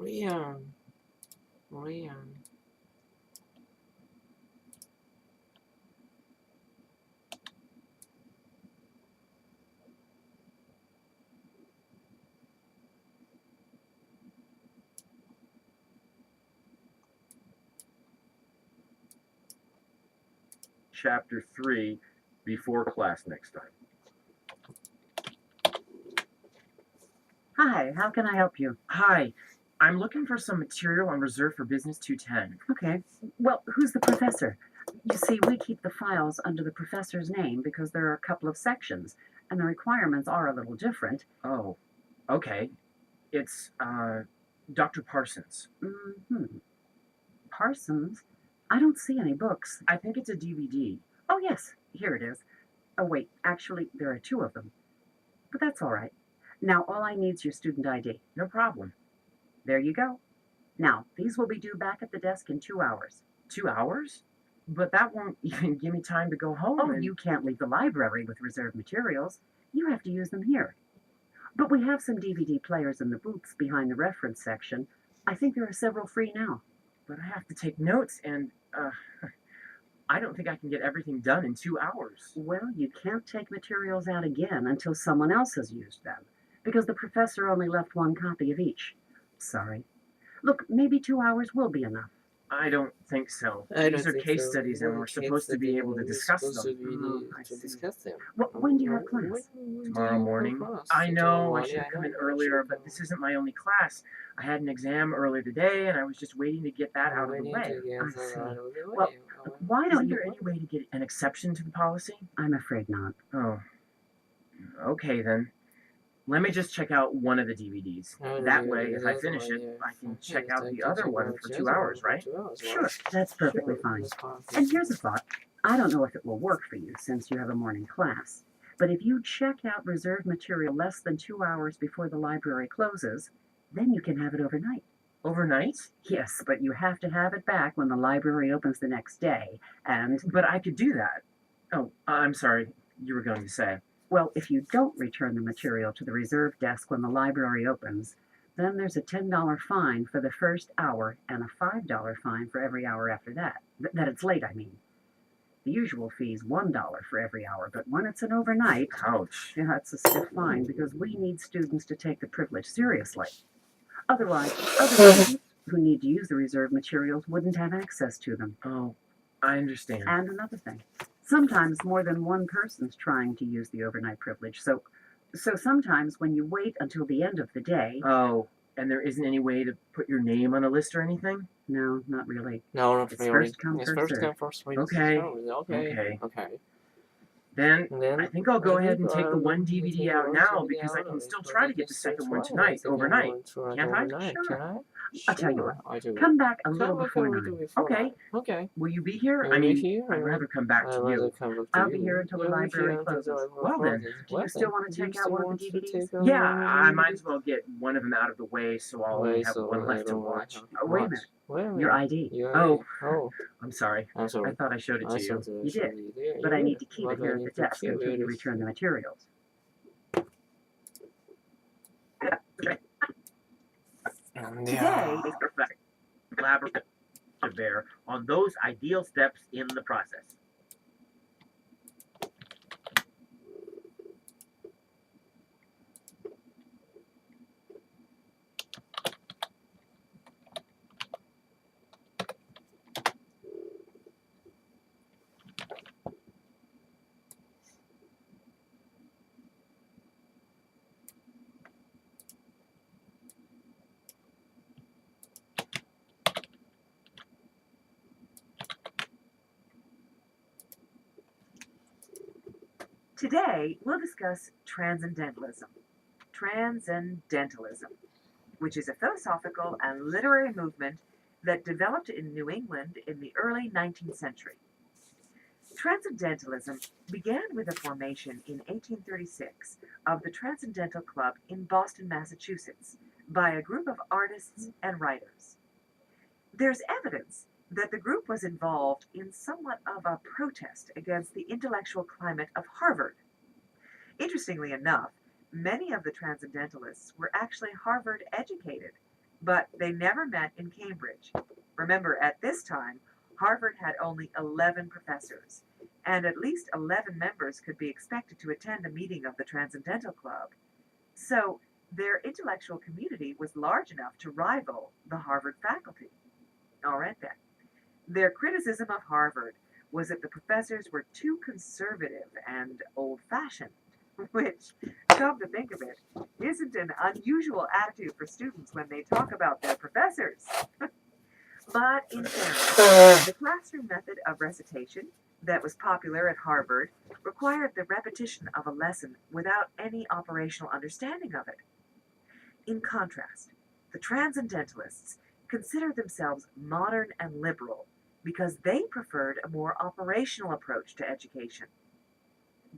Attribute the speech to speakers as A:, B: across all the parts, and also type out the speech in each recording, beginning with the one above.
A: Leon. Leon.
B: Chapter 3 before class next time.
C: Hi, how can I help you?
B: Hi, I'm looking for some material on reserve for Business 210.
C: Okay. Well, who's the professor? You see, we keep the files under the professor's name because there are a couple of sections, and the requirements are a little different.
B: Oh, okay. It's, Dr. Parsons.
C: Parsons? I don't see any books.
B: I think it's a DVD.
C: Oh, yes, here it is. Oh, wait, actually, there are 2 of them. But that's all right. Now, all I need is your student ID.
B: No problem.
C: There you go. Now, these will be due back at the desk in 2 hours.
B: 2 hours? But that won't even give me time to go home.
C: Oh, you can't leave the library with reserved materials. You have to use them here. But we have some DVD players in the booths behind the reference section. I think there are several free now.
B: But I have to take notes, and, I don't think I can get everything done in 2 hours.
C: Well, you can't take materials out again until someone else has used them, because the professor only left 1 copy of each. Sorry. Look, maybe 2 hours will be enough.
B: I don't think so.
A: I
B: These
A: don't
B: are
A: think
B: case
A: so.
B: studies, and we're supposed to be able to discuss them.
C: I see.
A: Discuss them.
C: When do you have class?
B: Tomorrow morning. I know I should have come in earlier, but this isn't my only class. I had an exam earlier today, and I was just waiting to get that out of the way.
C: I see. Well, why don't
B: Isn't
C: you...
B: there any way to get an exception to the policy?
C: I'm afraid not.
B: Oh. Okay, then. Let me just check out one of the DVDs. That way, if I finish it, I can check out the other one for 2 hours, right?
C: Sure, that's perfectly fine. And here's a thought. I don't know if it will work for you since you have a morning class, but if you check out reserved material less than 2 hours before the library closes, then you can have it overnight.
B: Overnight?
C: Yes, but you have to have it back when the library opens the next day, and...
B: But I could do that. Oh, I'm sorry. You were going to say.
C: Well, if you don't return the material to the reserve desk when the library opens, then there's a $10 fine for the first hour and a $5 fine for every hour after that. That it's late, I mean. The usual fee is $1 for every hour, but when it's an overnight...
B: Ouch.
C: Yeah, it's a stiff fine because we need students to take the privilege seriously. Otherwise, other students who need to use the reserve materials wouldn't have access to them.
B: Oh, I understand.
C: And another thing. Sometimes more than one person's trying to use the overnight privilege, so sometimes when you wait until the end of the day...
B: Oh, and there isn't any way to put your name on a list or anything?
C: No, not really.
A: No, not
C: It's
A: really.
C: first come,
A: It's
C: first
A: first
C: served.
A: come, first served.
B: Okay.
A: Okay.
B: Then
A: Then
B: I think I'll go ahead and take the one DVD out now because I can still try to get the second one tonight, overnight. Can't I?
C: Sure. I'll tell you what. Come back a little before 9.
B: Okay.
A: Okay.
B: Will you be here?
A: Will
B: I
A: you
B: mean,
A: be here?
B: I'd rather come back to you.
C: I'll be here until the library closes.
B: Well then,
C: Do you still want to check out one of the DVDs?
B: Yeah, I might as well get one of them out of the way so I'll only have one left to watch.
C: Wait a minute. Your ID.
B: Oh, I'm sorry.
A: I'm sorry.
B: I thought I showed it to you.
C: You did, but I need to keep it here at the desk until you return the materials.
B: Today is perfect. Collaborate to bear on those ideal steps in the process.
D: Today, we'll discuss transcendentalism. Transcendentalism, which is a philosophical and literary movement that developed in New England in the early 19th century. Transcendentalism began with the formation in 1836 of the Transcendental Club in Boston, Massachusetts, by a group of artists and writers. There's evidence that the group was involved in somewhat of a protest against the intellectual climate of Harvard. Interestingly enough, many of the transcendentalists were actually Harvard educated, but they never met in Cambridge. Remember, at this time, Harvard had only 11 professors, and at least 11 members could be expected to attend a meeting of the Transcendental Club. So, their intellectual community was large enough to rival the Harvard faculty. All right, then. Their criticism of Harvard was that the professors were too conservative and old-fashioned, which, come to think of it, isn't an unusual attitude for students when they talk about their professors. But in fairness, the classroom method of recitation that was popular at Harvard required the repetition of a lesson without any operational understanding of it. In contrast, the Transcendentalists considered themselves modern and liberal because they preferred a more operational approach to education.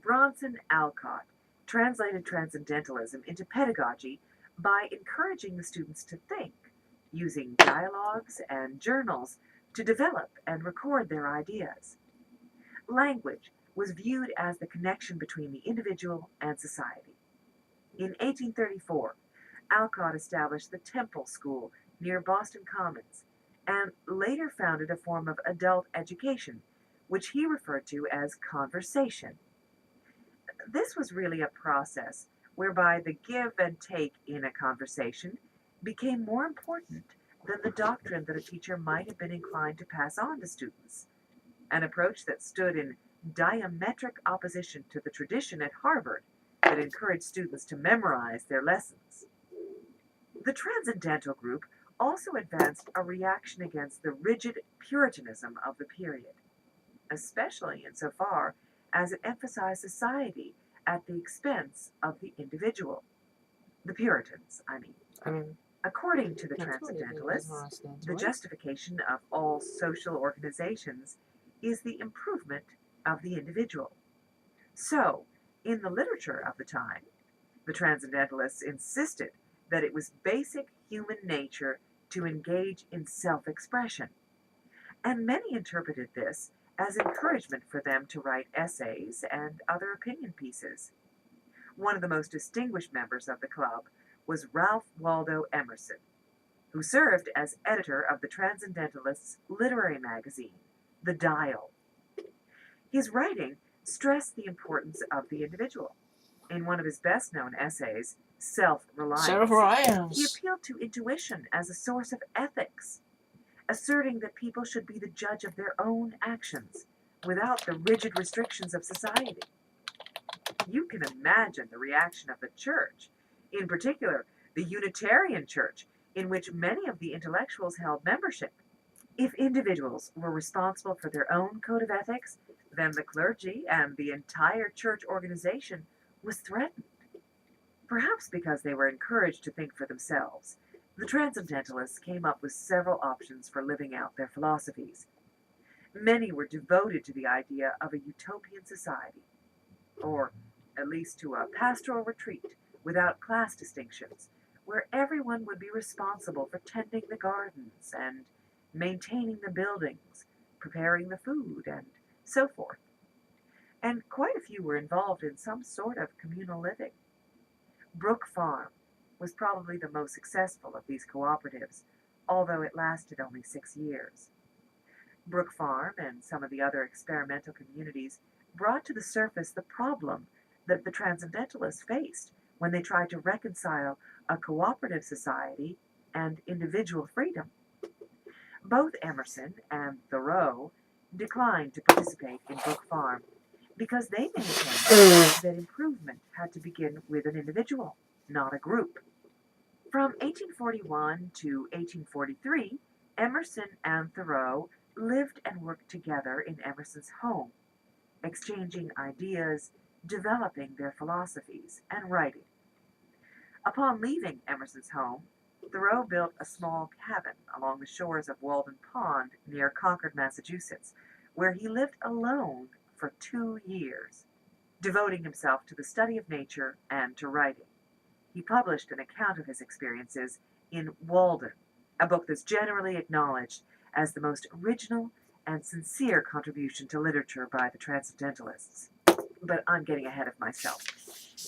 D: Bronson Alcott translated Transcendentalism into pedagogy by encouraging the students to think, using dialogues and journals to develop and record their ideas. Language was viewed as the connection between the individual and society. In 1834, Alcott established the Temple School near Boston Commons and later founded a form of adult education, which he referred to as conversation. This was really a process whereby the give and take in a conversation became more important than the doctrine that a teacher might have been inclined to pass on to students, an approach that stood in diametric opposition to the tradition at Harvard that encouraged students to memorize their lessons. The Transcendental group also advanced a reaction against the rigid Puritanism of the period, especially insofar as it emphasized society at the expense of the individual. The Puritans, I mean. According to the Transcendentalists, the justification of all social organizations is the improvement of the individual. So, in the literature of the time, the Transcendentalists insisted that it was basic human nature to engage in self-expression, and many interpreted this as encouragement for them to write essays and other opinion pieces. One of the most distinguished members of the club was Ralph Waldo Emerson, who served as editor of the Transcendentalists' literary magazine, The Dial. His writing stressed the importance of the individual. In one of his best-known essays, Self-Reliance, he appealed to intuition as a source of ethics, asserting that people should be the judge of their own actions without the rigid restrictions of society. You can imagine the reaction of the church, in particular the Unitarian Church, in which many of the intellectuals held membership. If individuals were responsible for their own code of ethics, then the clergy and the entire church organization was threatened. Perhaps because they were encouraged to think for themselves, the Transcendentalists came up with several options for living out their philosophies. Many were devoted to the idea of a utopian society, or at least to a pastoral retreat without class distinctions, where everyone would be responsible for tending the gardens and maintaining the buildings, preparing the food, and so forth. And quite a few were involved in some sort of communal living. Brook Farm was probably the most successful of these cooperatives, although it lasted only 6 years. Brook Farm and some of the other experimental communities brought to the surface the problem that the Transcendentalists faced when they tried to reconcile a cooperative society and individual freedom. Both Emerson and Thoreau declined to participate in Brook Farm because they maintained that improvement had to begin with an individual, not a group. From 1841 to 1843, Emerson and Thoreau lived and worked together in Emerson's home, exchanging ideas, developing their philosophies, and writing. Upon leaving Emerson's home, Thoreau built a small cabin along the shores of Walden Pond near Concord, Massachusetts, where he lived alone for 2 years, devoting himself to the study of nature and to writing. He published an account of his experiences in Walden, a book that's generally acknowledged as the most original and sincere contribution to literature by the Transcendentalists. But I'm getting ahead of myself.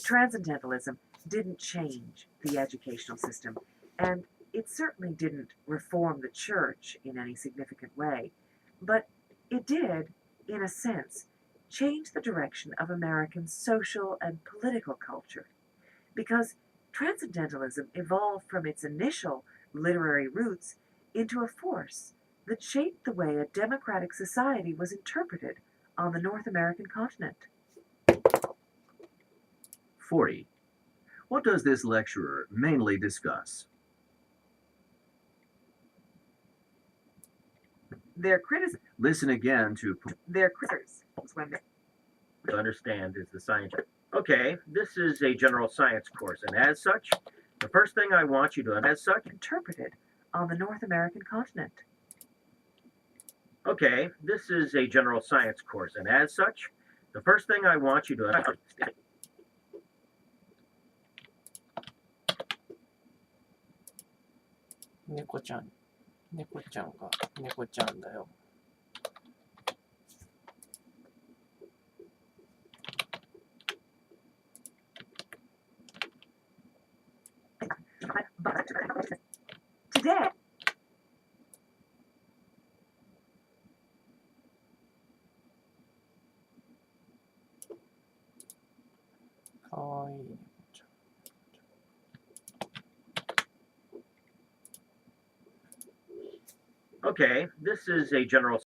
D: Transcendentalism didn't change the educational system, and It certainly didn't reform the church in any significant way, but it did, in a sense, change the direction of American social and political culture, because Transcendentalism evolved from its initial literary roots into a force that shaped the way a democratic society was interpreted on the North American continent.
E: 40. What does this lecturer mainly discuss?
D: Their criticism.
E: Listen again to
D: Their criticisms when they
B: To understand is the science. Okay, this is a general science course, and as such, the first thing I want you to
D: interpreted on the North American continent.
B: Okay, this is a general science course, and as such, the first thing I want you to understand.
A: 猫ちゃんが猫ちゃんだよ。
D: Today,
A: かわいい猫ちゃん。
B: Okay, this is a general